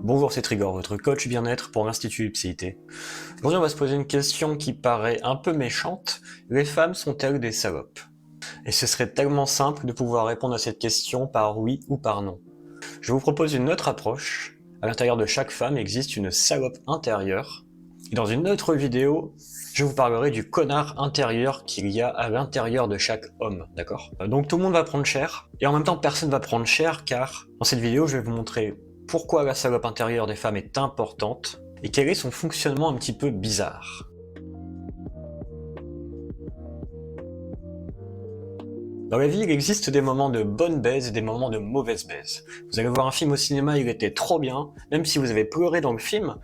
Bonjour, c'est Trigger, votre coach bien-être pour l'Institut Ipséité. Aujourd'hui, on va se poser une question qui paraît un peu méchante. Les femmes sont-elles des salopes? Et ce serait tellement simple de pouvoir répondre à cette question par oui ou par non. Je vous propose une autre approche. À l'intérieur de chaque femme existe une salope intérieure. Et dans une autre vidéo, je vous parlerai du connard intérieur qu'il y a à l'intérieur de chaque homme, d'accord? Donc tout le monde va prendre cher, et en même temps personne va prendre cher, car dans cette vidéo, je vais vous montrer pourquoi la salope intérieure des femmes est importante, et quel est son fonctionnement un petit peu bizarre. Dans la vie, il existe des moments de bonne baise et des moments de mauvaise baise. Vous allez voir un film au cinéma, il était trop bien, même si vous avez pleuré dans le film,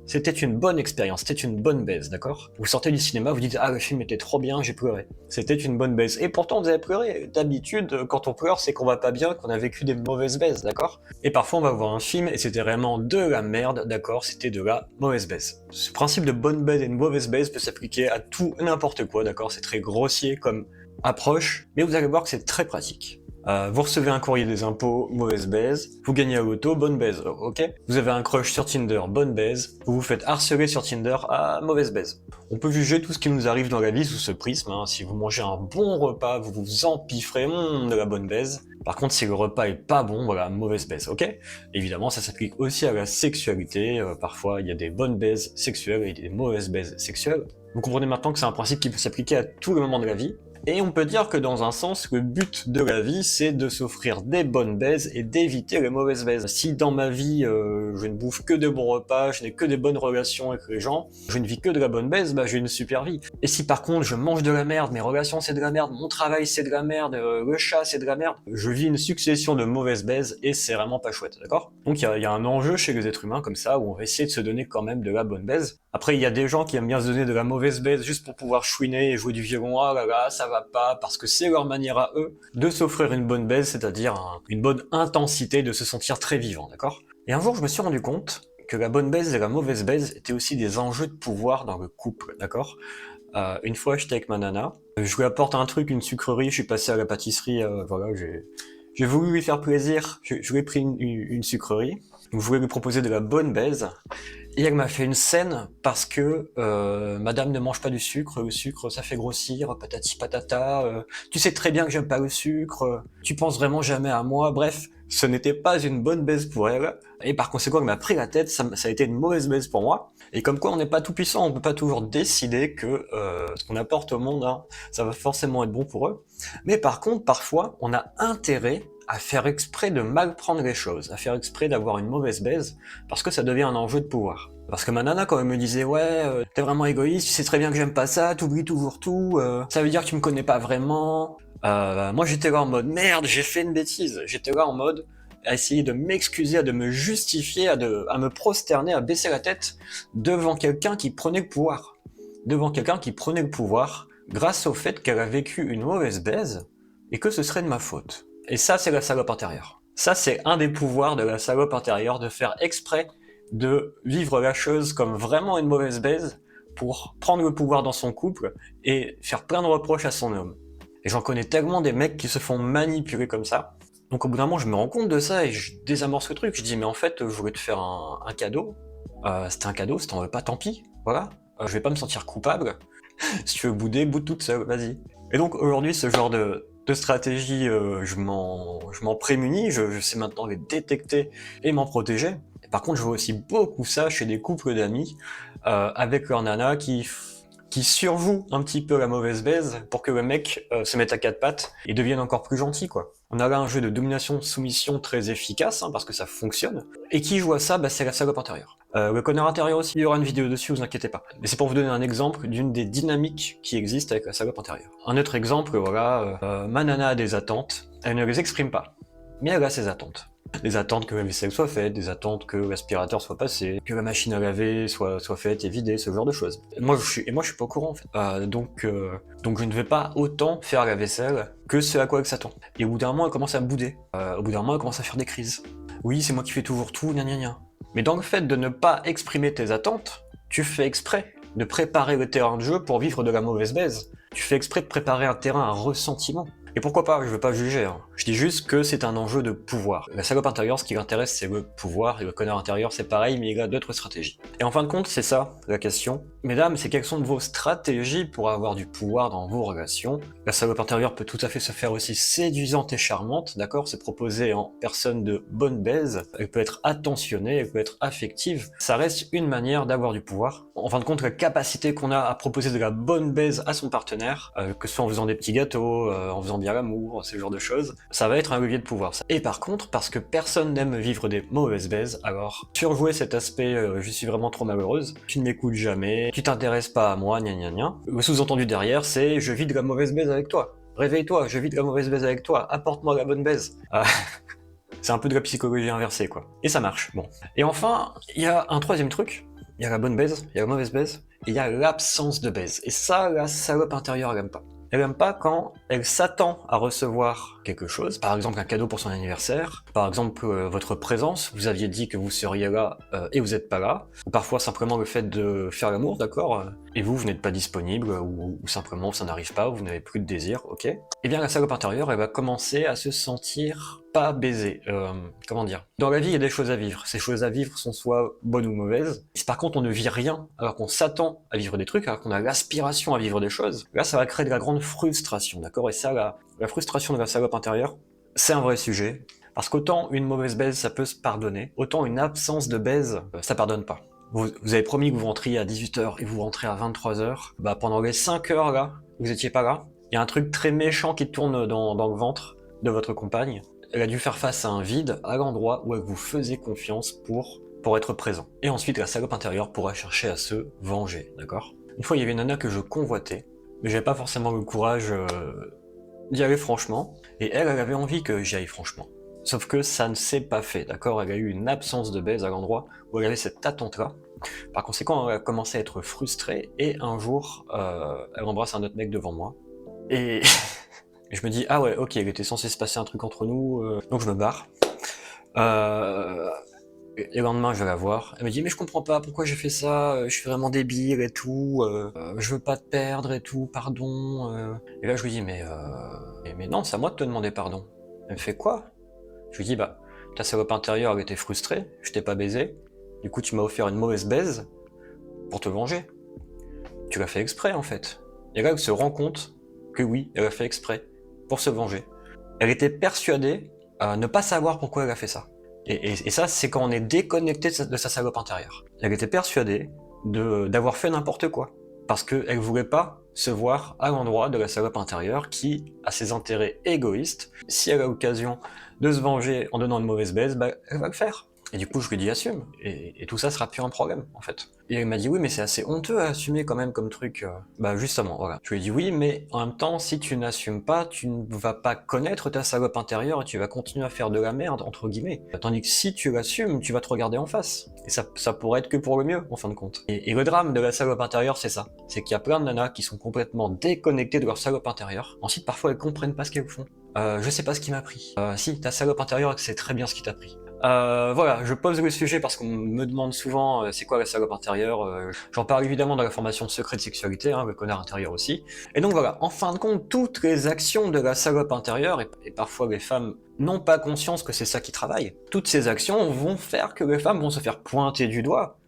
c'était une bonne expérience, c'était une bonne baise, d'accord? Vous sortez du cinéma, vous dites « Ah, le film était trop bien, j'ai pleuré ». C'était une bonne baise. Et pourtant, vous avez pleuré. D'habitude, quand on pleure, c'est qu'on va pas bien, qu'on a vécu des mauvaises baises, d'accord? Et parfois, on va voir un film et c'était vraiment de la merde, d'accord? C'était de la mauvaise baise. Ce principe de bonne baise et de mauvaise baise peut s'appliquer à tout n'importe quoi, d'accord? C'est très grossier comme approche, mais vous allez voir que c'est très pratique. Vous recevez un courrier des impôts, mauvaise baise. Vous gagnez à l'auto, bonne baise, ok. Vous avez un crush sur Tinder, bonne baise. Vous vous faites harceler sur Tinder, mauvaise baise. On peut juger tout ce qui nous arrive dans la vie sous ce prisme. Si vous mangez un bon repas, vous vous empiffrez de la bonne baise. Par contre, si le repas est pas bon, voilà, mauvaise baise, ok. Évidemment, ça s'applique aussi à la sexualité. Parfois, il y a des bonnes baises sexuelles et des mauvaises baises sexuelles. Vous comprenez maintenant que c'est un principe qui peut s'appliquer à tous les moments de la vie. Et on peut dire que dans un sens, le but de la vie, c'est de s'offrir des bonnes baises et d'éviter les mauvaises baises. Si dans ma vie, je ne bouffe que de bons repas, je n'ai que des bonnes relations avec les gens, je ne vis que de la bonne baise, j'ai une super vie. Et si par contre, je mange de la merde, mes relations c'est de la merde, mon travail c'est de la merde, le chat c'est de la merde, je vis une succession de mauvaises baises et c'est vraiment pas chouette, d'accord? Donc il y a un enjeu chez les êtres humains comme ça, où on va essayer de se donner quand même de la bonne baise. Après, il y a des gens qui aiment bien se donner de la mauvaise baise juste pour pouvoir chouiner et jouer du violon, ah là là, ça va pas, parce que c'est leur manière à eux de s'offrir une bonne baise, c'est-à-dire une bonne intensité, de se sentir très vivant, d'accord? Et un jour, je me suis rendu compte que la bonne baise et la mauvaise baise étaient aussi des enjeux de pouvoir dans le couple, d'accord? Une fois, j'étais avec ma nana, je lui apporte un truc, une sucrerie, je suis passé à la pâtisserie, voilà, j'ai voulu lui faire plaisir, je lui ai pris une sucrerie, je voulais lui proposer de la bonne baise, et elle m'a fait une scène parce que madame ne mange pas du sucre, le sucre ça fait grossir, patati patata, tu sais très bien que j'aime pas le sucre, tu penses vraiment jamais à moi, bref, ce n'était pas une bonne baise pour elle, et par conséquent elle m'a pris la tête, ça a été une mauvaise baise pour moi, et comme quoi on n'est pas tout puissant, on peut pas toujours décider que ce qu'on apporte au monde, ça va forcément être bon pour eux, mais par contre parfois on a intérêt à faire exprès de mal prendre les choses, à faire exprès d'avoir une mauvaise baise, parce que ça devient un enjeu de pouvoir. Parce que ma nana, quand elle me disait « Ouais, t'es vraiment égoïste, tu sais très bien que j'aime pas ça, t'oublies toujours tout, ça veut dire que tu me connais pas vraiment... » Moi j'étais là en mode « Merde, j'ai fait une bêtise !» J'étais là en mode à essayer de m'excuser, à de me justifier, à me prosterner, à baisser la tête devant quelqu'un qui prenait le pouvoir. Devant quelqu'un qui prenait le pouvoir grâce au fait qu'elle a vécu une mauvaise baise et que ce serait de ma faute. Et ça, c'est la salope intérieure. Ça, c'est un des pouvoirs de la salope intérieure, de faire exprès de vivre la chose comme vraiment une mauvaise baise pour prendre le pouvoir dans son couple et faire plein de reproches à son homme. Et j'en connais tellement des mecs qui se font manipuler comme ça. Donc au bout d'un moment, je me rends compte de ça et je désamorce le truc. Je dis, mais en fait, je voulais te faire un cadeau. C'était un cadeau, si t'en veux pas, tant pis. Voilà. Je vais pas me sentir coupable. Si tu veux bouder, boude toute seule, vas-y. Et donc aujourd'hui, ce genre de stratégie, je m'en prémunis, je sais maintenant les détecter et m'en protéger. Et par contre, je vois aussi beaucoup ça chez des couples d'amis, avec leur nana qui surjoue un petit peu la mauvaise baise pour que le mec se mette à quatre pattes et devienne encore plus gentil, quoi. On a là un jeu de domination-soumission très efficace, parce que ça fonctionne. Et qui joue à ça, c'est la salope intérieure. Le connard intérieur aussi, il y aura une vidéo dessus, vous inquiétez pas. Mais c'est pour vous donner un exemple d'une des dynamiques qui existent avec la salope intérieure. Un autre exemple, voilà, ma nana a des attentes, elle ne les exprime pas, mais elle a ses attentes. Des attentes que la vaisselle soit faite, des attentes que l'aspirateur soit passé, que la machine à laver soit faite et vidée, ce genre de choses. Moi je suis pas au courant en fait. Donc je ne vais pas autant faire la vaisselle que ce à quoi elle s'attend. Et au bout d'un moment elle commence à me bouder. Au bout d'un moment elle commence à faire des crises. Oui, c'est moi qui fais toujours tout, gna gna gna. Mais dans le fait de ne pas exprimer tes attentes, tu fais exprès de préparer le terrain de jeu pour vivre de la mauvaise baise. Tu fais exprès de préparer un terrain à ressentiment. Et pourquoi pas, je veux pas juger, hein. Je dis juste que c'est un enjeu de pouvoir. La salope intérieure, ce qui l'intéresse, c'est le pouvoir, et le connard intérieur, c'est pareil, mais il a d'autres stratégies. Et en fin de compte, c'est ça, la question. Mesdames, c'est quelles sont vos stratégies pour avoir du pouvoir dans vos relations? La salope intérieure peut tout à fait se faire aussi séduisante et charmante, d'accord? Se proposer en personne de bonne baise, elle peut être attentionnée, elle peut être affective. Ça reste une manière d'avoir du pouvoir. En fin de compte, la capacité qu'on a à proposer de la bonne baise à son partenaire, que ce soit en faisant des petits gâteaux, en faisant bien l'amour, ce genre de choses, ça va être un levier de pouvoir. Et par contre, parce que personne n'aime vivre des mauvaises baises, alors surjouer cet aspect je suis vraiment trop malheureuse, tu ne m'écoutes jamais, tu t'intéresses pas à moi, gna gna gna. Le sous-entendu derrière, c'est je vis de la mauvaise baise avec toi. Réveille-toi, je vis de la mauvaise baise avec toi, apporte-moi la bonne baise. C'est un peu de la psychologie inversée, quoi. Et ça marche, bon. Et enfin, il y a un troisième truc. Il y a la bonne baise, il y a la mauvaise baise, et il y a l'absence de baise. Et ça, la salope intérieure, elle aime pas. Elle aime pas quand elle s'attend à recevoir quelque chose, par exemple un cadeau pour son anniversaire, par exemple votre présence, vous aviez dit que vous seriez là et vous n'êtes pas là, ou parfois simplement le fait de faire l'amour, d'accord, et vous n'êtes pas disponible, ou simplement ça n'arrive pas, ou vous n'avez plus de désir, ok. Eh bien la salope intérieure, elle va commencer à se sentir pas baisée, comment dire. Dans la vie, il y a des choses à vivre, ces choses à vivre sont soit bonnes ou mauvaises, si par contre on ne vit rien, alors qu'on s'attend à vivre des trucs, alors qu'on a l'aspiration à vivre des choses, là ça va créer de la grande frustration, d'accord. Et ça, la frustration de la salope intérieure, c'est un vrai sujet, parce qu'autant une mauvaise baise, ça peut se pardonner, autant une absence de baise, ça pardonne pas. Vous avez promis que vous rentriez à 18h et vous rentrez à 23h, bah pendant les 5 heures là, vous étiez pas là, il y a un truc très méchant qui tourne dans le ventre de votre compagne, elle a dû faire face à un vide à l'endroit où elle vous faisait confiance pour être présent. Et ensuite, la salope intérieure pourra chercher à se venger, d'accord. Une fois, il y avait une nana que je convoitais, mais j'avais pas forcément le courage d'y aller franchement, et elle avait envie que j'y aille franchement. Sauf que ça ne s'est pas fait, d'accord. Elle a eu une absence de baise à l'endroit où elle avait cette attente-là. Par conséquent, elle a commencé à être frustrée, et un jour, elle embrasse un autre mec devant moi, et... et je me dis, ah ouais, ok, il était censé se passer un truc entre nous, donc je me barre. Et le lendemain, je vais la voir. Elle me dit, mais je comprends pas, pourquoi j'ai fait ça, je suis vraiment débile et tout, je veux pas te perdre et tout, pardon. Et là, je lui dis, mais non, c'est à moi de te demander pardon. Elle me fait quoi? Je lui dis, bah, ta salope intérieure, elle était frustrée, je t'ai pas baisé, du coup, tu m'as offert une mauvaise baise pour te venger. Tu l'as fait exprès, en fait. Et là, elle se rend compte que oui, elle a fait exprès pour se venger. Elle était persuadée à ne pas savoir pourquoi elle a fait ça. Et ça, c'est quand on est déconnecté de sa salope intérieure. Elle était persuadée d'avoir fait n'importe quoi. Parce qu'elle voulait pas se voir à l'endroit de la salope intérieure qui a ses intérêts égoïstes. Si elle a l'occasion de se venger en donnant une mauvaise baise, bah, elle va le faire. Et du coup, je lui dis assume, et tout ça sera plus un problème, en fait. Et elle m'a dit oui, mais c'est assez honteux à assumer quand même comme truc. Bah justement, voilà. Je lui ai dit oui, mais en même temps, si tu n'assumes pas, tu ne vas pas connaître ta salope intérieure et tu vas continuer à faire de la merde, entre guillemets. Tandis que si tu l'assumes, tu vas te regarder en face. Et ça pourrait être que pour le mieux, en fin de compte. Et le drame de la salope intérieure, c'est ça. C'est qu'il y a plein de nanas qui sont complètement déconnectées de leur salope intérieure. Ensuite, parfois, elles comprennent pas ce qu'elles font. Je sais pas ce qui m'a pris. Si, ta salope intérieure, c'est très bien ce qui t'a pris. Voilà, je pose le sujet parce qu'on me demande souvent c'est quoi la salope intérieure. J'en parle évidemment dans la formation Secret de sexualité, hein, le connard intérieur aussi. Et donc voilà, en fin de compte, toutes les actions de la salope intérieure, et parfois les femmes n'ont pas conscience que c'est ça qui travaille, toutes ces actions vont faire que les femmes vont se faire pointer du doigt.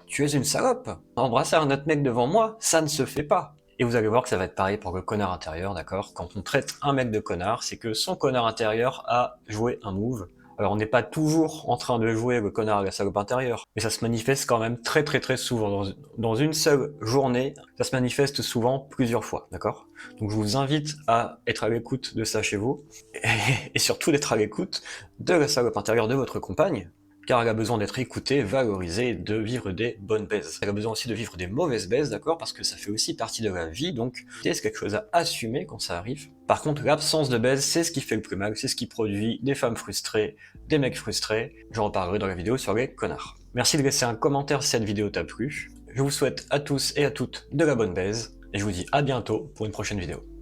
Tu es une salope. Embrasser un autre mec devant moi, ça ne se fait pas. Et vous allez voir que ça va être pareil pour le connard intérieur, d'accord. Quand on traite un mec de connard, c'est que son connard intérieur a joué un move. Alors on n'est pas toujours en train de jouer le connard à la salope intérieure, mais ça se manifeste quand même très souvent. Dans une seule journée, ça se manifeste souvent plusieurs fois, d'accord. Donc je vous invite à être à l'écoute de ça chez vous, et surtout d'être à l'écoute de la salope intérieure de votre compagne, car elle a besoin d'être écoutée, valorisée, de vivre des bonnes baises. Elle a besoin aussi de vivre des mauvaises baises, d'accord, parce que ça fait aussi partie de la vie, donc c'est quelque chose à assumer quand ça arrive. Par contre, l'absence de baise, c'est ce qui fait le plus mal, c'est ce qui produit des femmes frustrées, des mecs frustrés. J'en reparlerai dans la vidéo sur les connards. Merci de laisser un commentaire si cette vidéo t'a plu. Je vous souhaite à tous et à toutes de la bonne baise, et je vous dis à bientôt pour une prochaine vidéo.